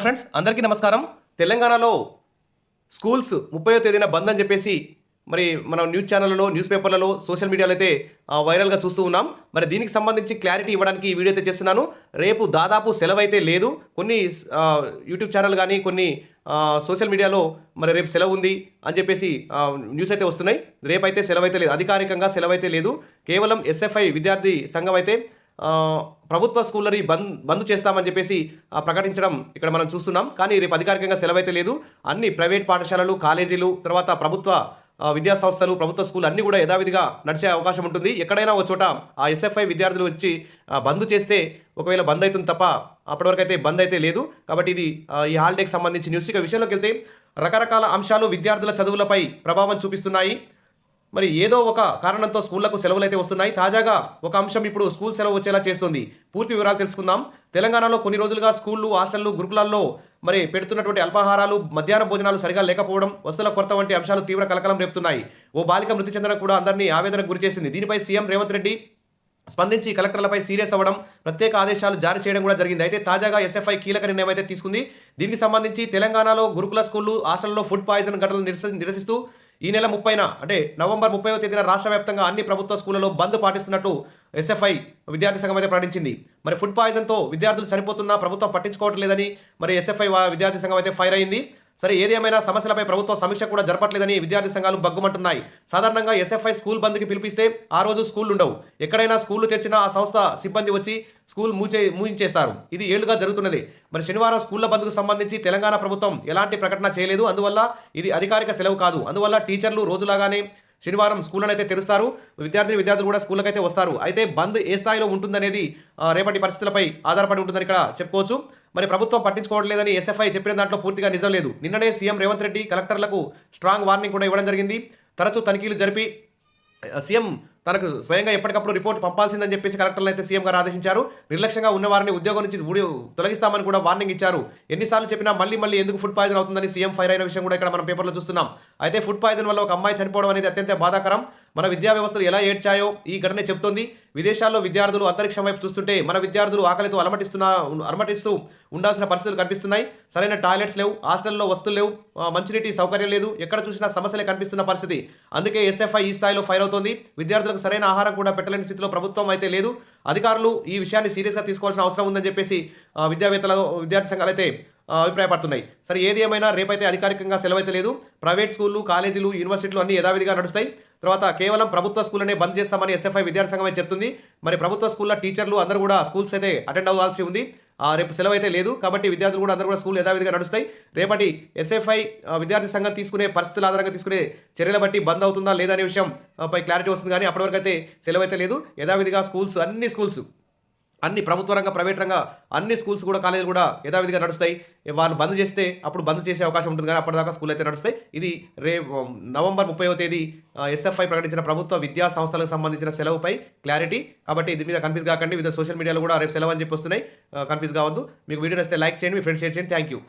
Friends అందరికీ నమస్కారం. తెలంగాణలో స్కూల్స్ 30వ తేదీన బంద్ అని చెప్పేసి మరి మనం న్యూస్ ఛానళ్ళలో, న్యూస్ పేపర్లలో, సోషల్ మీడియాలో అయితే వైరల్గా చూస్తూ ఉన్నాం. మరి దీనికి సంబంధించి క్లారిటీ ఇవ్వడానికి ఈ వీడియో అయితే చేస్తున్నాను. రేపు దాదాపు సెలవు అయితే లేదు. కొన్ని యూట్యూబ్ ఛానల్ కానీ కొన్ని సోషల్ మీడియాలో మరి రేపు సెలవు ఉంది అని చెప్పేసి న్యూస్ అయితే వస్తున్నాయి. రేపైతే సెలవు అయితే లేదు, అధికారికంగా సెలవు అయితే లేదు. కేవలం ఎస్ఎఫ్ఐ విద్యార్థి సంఘం అయితే ప్రభుత్వ స్కూళ్ళని బంద్ చేస్తామని చెప్పేసి ప్రకటించడం ఇక్కడ మనం చూస్తున్నాం. కానీ రేపు అధికారికంగా సెలవు అయితే లేదు. అన్ని ప్రైవేట్ పాఠశాలలు, కాలేజీలు, తర్వాత ప్రభుత్వ విద్యా సంస్థలు, ప్రభుత్వ స్కూల్ అన్నీ కూడా యథావిధిగా నడిచే అవకాశం ఉంటుంది. ఎక్కడైనా ఒక చోట ఆ ఎస్ఎఫ్ఐ విద్యార్థులు వచ్చి బంద్ చేస్తే ఒకవేళ బంద్ అవుతుంది తప్ప అప్పటివరకు అయితే బంద్ అయితే లేదు. కాబట్టి ఇది ఈ హాలిడేకి సంబంధించి న్యూస్. ఇక విషయంలోకి వెళ్తే రకరకాల అంశాలు విద్యార్థుల చదువులపై ప్రభావం చూపిస్తున్నాయి. మరి ఏదో ఒక కారణంతో స్కూళ్లకు సెలవులు అయితే వస్తున్నాయి. తాజాగా ఒక అంశం ఇప్పుడు స్కూల్ సెలవు వచ్చేలా చేస్తుంది. పూర్తి వివరాలు తెలుసుకుందాం. తెలంగాణలో కొన్ని రోజులుగా స్కూళ్లు, హాస్టళ్లు, గురుకులాల్లో మరి పెడుతున్నటువంటి అల్పాహారాలు, మధ్యాహ్న భోజనాలు సరిగా లేకపోవడం, వసతుల కొరత వంటి అంశాలు తీవ్ర కలకలం రేపుతున్నాయి. ఓ బాలిక మృతి చెందడం కూడా అందరినీ ఆవేదనకు గురిచేసింది. దీనిపై సీఎం రేవంత్ రెడ్డి స్పందించి కలెక్టర్లపై సీరియస్ అవ్వడం, ప్రత్యేక ఆదేశాలు జారీ చేయడం కూడా జరిగింది. అయితే తాజాగా ఎస్ఎఫ్ఐ కీలక నిర్ణయం అయితే తీసుకుంది. దీనికి సంబంధించి తెలంగాణలో గురుకుల స్కూళ్లు, హాస్టల్లో ఫుడ్ పాయిజన్ ఘటనలు నిరసిస్తూ ఈ నెల 30న అంటే నవంబర్ 30వ తేదీన రాష్ట్ర వ్యాప్తంగా అన్ని ప్రభుత్వ స్కూళ్లలో బంద్ పాటిస్తున్నట్టు ఎస్ఎఫ్ఐ విద్యార్థి సంఘం అయితే ప్రకటించింది. మరి ఫుడ్ పాయిజన్తో విద్యార్థులు చనిపోతున్నా ప్రభుత్వం పట్టించుకోవటం లేదని మరి ఎస్ఎఫ్ఐ విద్యార్థి సంఘం అయితే ఫైర్ అయింది. సరే, ఏది ఏమైనా సమస్యలపై ప్రభుత్వం సమీక్ష కూడా జరపట్లేదని విద్యార్థి సంఘాలు బగ్గుమంటున్నాయి. సాధారణంగా ఎస్ఎఫ్ఐ స్కూల్ బంద్కి పిలిపిస్తే ఆ రోజు స్కూళ్ళు ఉండవు. ఎక్కడైనా స్కూళ్లు తెరిచినా ఆ సంస్థ సిబ్బంది వచ్చి స్కూల్ మూయించేస్తారు. ఇది ఏళ్లుగా జరుగుతున్నది. మరి శనివారం స్కూళ్ల బంద్కు సంబంధించి తెలంగాణ ప్రభుత్వం ఎలాంటి ప్రకటన చేయలేదు. అందువల్ల ఇది అధికారిక సెలవు కాదు. అందువల్ల టీచర్లు రోజులాగానే శనివారం స్కూళ్ళను అయితే తెరుస్తారు. విద్యార్థులు కూడా స్కూళ్ళకి అయితే వస్తారు. అయితే బంద్ ఏ స్థాయిలో ఉంటుందనేది రేపటి పరిస్థితులపై ఆధారపడి ఉంటుందని ఇక్కడ చెప్పుకోవచ్చు. మరి ప్రభుత్వం పట్టించుకోవట్లేదని ఎస్ఎఫ్ఐ చెప్పిన దాంట్లో పూర్తిగా నిజం లేదు. నిన్ననే సీఎం రేవంత్ రెడ్డి కలెక్టర్లకు స్ట్రాంగ్ వార్నింగ్ కూడా ఇవ్వడం జరిగింది. తరచూ తనిఖీలు జరిపి సీఎం తనకు స్వయంగా ఎప్పటికప్పుడు రిపోర్ట్ పంపాల్సిందని చెప్పేసి కలెక్టర్లు అయితే సీఎం గారు ఆదేశించారు. నిర్లక్ష్యంగా ఉన్న వారిని ఉద్యోగం నుంచి తొలగిస్తామని కూడా వార్నింగ్ ఇచ్చారు. ఎన్నిసార్లు చెప్పినా మళ్ళీ ఎందుకు ఫుడ్ పాయిజన్ అవుతుందని సీఎం ఫైర్ అయిన విషయం కూడా ఇక్కడ మనం పేపర్లో చూస్తున్నాం. అయితే ఫుడ్ పాయిజన్ వల్ల ఒక అమ్మాయి చనిపోవడం అనేది అత్యంత బాధాకరం. మన విద్యా వ్యవస్థలు ఎలా ఏడ్చాయో ఈ ఘటనే చెబుతోంది. విదేశాల్లో విద్యార్థులు అంతరిక్షం వైపు చూస్తుంటే మన విద్యార్థులు ఆకలితో అలమటిస్తూ ఉండాల్సిన పరిస్థితులు కనిపిస్తున్నాయి. సరైన టాయిలెట్స్ లేవు, హాస్టల్లో వస్తువులు లేవు, మంచినీటి సౌకర్యం లేదు, ఎక్కడ చూసినా సమస్యలే కనిపిస్తున్న పరిస్థితి. అందుకే ఎస్ఎఫ్ఐ ఈ స్థాయిలో ఫైర్ అవుతోంది. విద్యార్థులకు సరైన ఆహారం కూడా పెట్టలేని స్థితిలో ప్రభుత్వం అయితే లేదు. అధికారులు ఈ విషయాన్ని సీరియస్గా తీసుకోవాల్సిన అవసరం ఉందని చెప్పేసి విద్యార్థి సంఘాలు అయితే అభిప్రాయపడుతున్నాయి. సరే, ఏది ఏమైనా రేపైతే అధికారికంగా సెలవు అయితే లేదు. ప్రైవేట్ స్కూళ్ళు, కాలేజీలు, యూనివర్సిటీలు అన్ని యథావిధిగా నడుస్తాయి. తర్వాత కేవలం ప్రభుత్వ స్కూళ్ళనే బంద్ చేస్తామని ఎస్ఎఫ్ఐ విద్యార్థి సంఘం అయితే చెప్తుంది. మరి ప్రభుత్వ స్కూళ్ళ టీచర్లు అందరూ కూడా స్కూల్స్ అయితే అటెండ్ అవ్వాల్సి ఉంది. రేపు సెలవు అయితే లేదు. కాబట్టి విద్యార్థులు కూడా అందరూ కూడా స్కూల్ యథావిధిగా నడుస్తాయి. రేపటి ఎస్ఎఫ్ఐ విద్యార్థి సంఘం తీసుకునే పరిస్థితుల ఆధారంగా తీసుకునే చర్యల బట్టి బంద్ అవుతుందా లేదా అనే విషయం పై క్లారిటీ వస్తుంది. కానీ అప్పటివరకు అయితే సెలవు అయితే లేదు. యథావిధిగా అన్ని ప్రభుత్వ రంగ, ప్రైవేట్ రంగ అన్ని స్కూల్స్ కూడా, కాలేజీలు కూడా యథావిధిగా నడుస్తాయి. వాళ్ళు బంద్ చేస్తే అప్పుడు బంద్ చేసే అవకాశం ఉంటుంది. కానీ అప్పటిదాకా స్కూల్ అయితే నడుస్తాయి. ఇది నవంబర్ 30వ తేదీ ఎస్ఎఫ్ఐ ప్రకటించిన ప్రభుత్వ విద్యా సంస్థలకు సంబంధించిన సెలవుపై క్లారిటీ. కాబట్టి దీని మీద కన్ఫ్యూజ్ కాకండి. వివిధ సోషల్ మీడియాలో కూడా రేపు సెలవు అని చెప్పి వస్తున్నాయి. కన్ఫ్యూజ్ కావద్దు. మీకు వీడియో నచ్చితే లైక్ చేయండి, మీ ఫ్రెండ్స్ షేర్ చేయండి. Thank you.